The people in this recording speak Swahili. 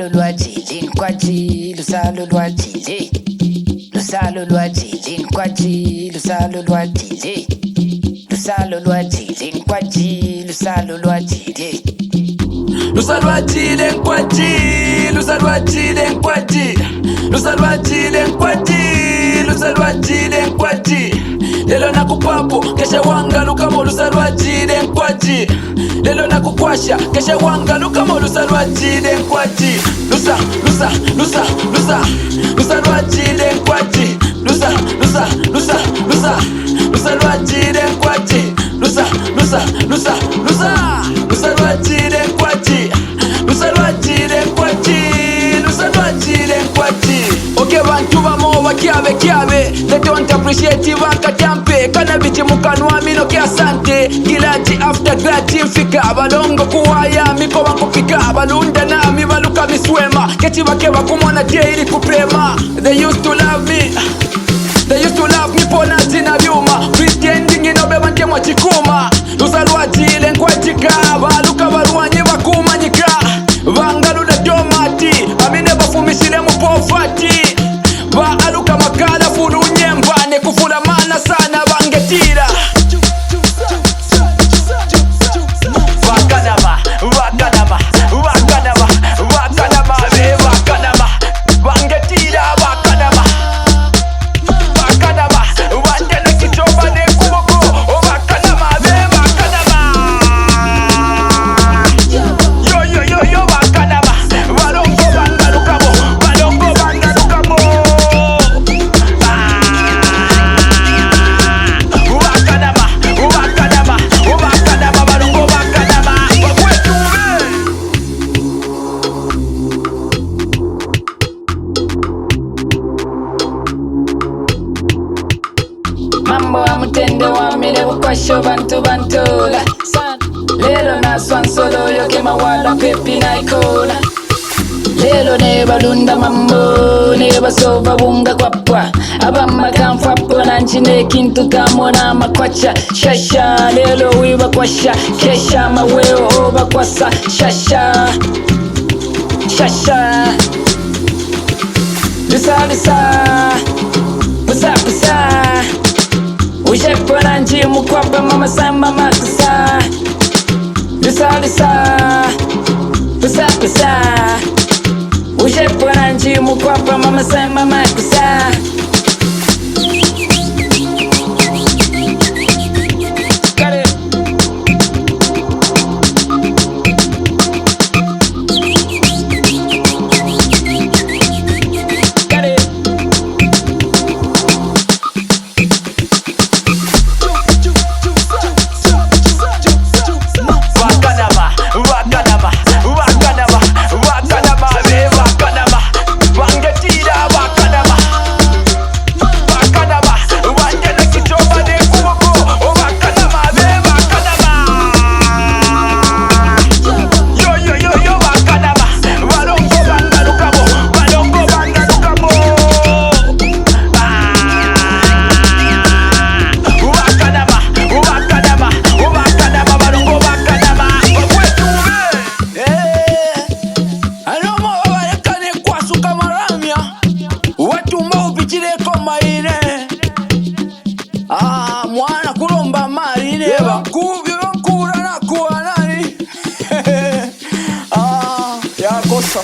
Lusalo lwajili nkwaji, lusalo lwajili. Lusalo lwajili nkwaji, lusalo lwajili. Lusalo lwajili nkwaji, lusalo lwajili. Lusa lwajili nkwaji, lusa lwajili nkwaji. Lusa lwajili nkwaji, lusa lwajili nkwaji. Lelo nakupapo, kesha wangaluka mo lusa lwajili nkwaji. Lelo nakukwasha, kesha wangaluka mo lusa lwajili nkwaji. Lusa, lusa, lusa, lusa. Lusa lwajili nkwaji. Lusa, lusa, lusa, lusa. Lusa lwajili nkwaji. Lusa, lusa, lusa, lusa. Lusa lwajili nkwaji. Lusa lwajili nkwaji. Lusa lwajili nkwaji. Okay, bantu bamo bakiabe kiabe. They don't appreciate bakatampe. Kana biti mukanwa mino kia sante. Gilaji after graji mfika. Balongo kuwaya miko wankupika. Balunda na mi baluka miswema. Keti bakeba kumona daily kuprema. They used to love me. They used to love me pona zina vyuma. Pretending inobe banke mwachikuma. Lusa lwajili nkwajika. Baluka baruanyi bakumanyika. Vangalu da domati. Amine bafumishile mupovati. Ba aluka makala fulu nyemba. Nekufula mana sana bangetira. Wakanama, wakanama, wakanama, wakanama, wakanama. Bangetira wakanama. Wakanama, wandele kichoba nekuboko. Wakanama, wakanama. Yo, yo, yo, yo, wakanama. Walongo bangalukamo, walongo bangalukamo. Wakanama, wakanama, wakanama, walongo wakanama. Wakwetume. Mambo wa mutende wa mile bukwasho bantu bantula. Lelo na swansolo yoke mawala pepi na ikola. Lelo ne balunda mambo ne basova bunga kwapwa. Abamba kamfwapo na nchine kintu kamona makwacha. Shasha lelo wiba kwasha. Kesha maweo oba kwasa. Shasha Shasha Lusa lusa Pusa pusa Ujepo na njimu kwapa mama samba makusa. Lusa lusa Pusa pusa Ujepo na njimu kwapa mama samba makusa. Got it. Got it. Wakanama, wakanama, wakanama, wakanama, wakanama. Bangetira wakanama. Wakanama, wandele kichoba nekuboko. Wakanama, wakanama. Yo, yo, yo, yo, wakanama. Walongo bangalukamo, walongo bangalukamo. Wakanama, wakanama, wakanama, walongo wakanama. Wakwetume. Anomo wabalekane kwasuka maramya. Watumba upichileko maine. Mwana kulomba marine. Bakubyo nkura na kuwa nani. Yakosa.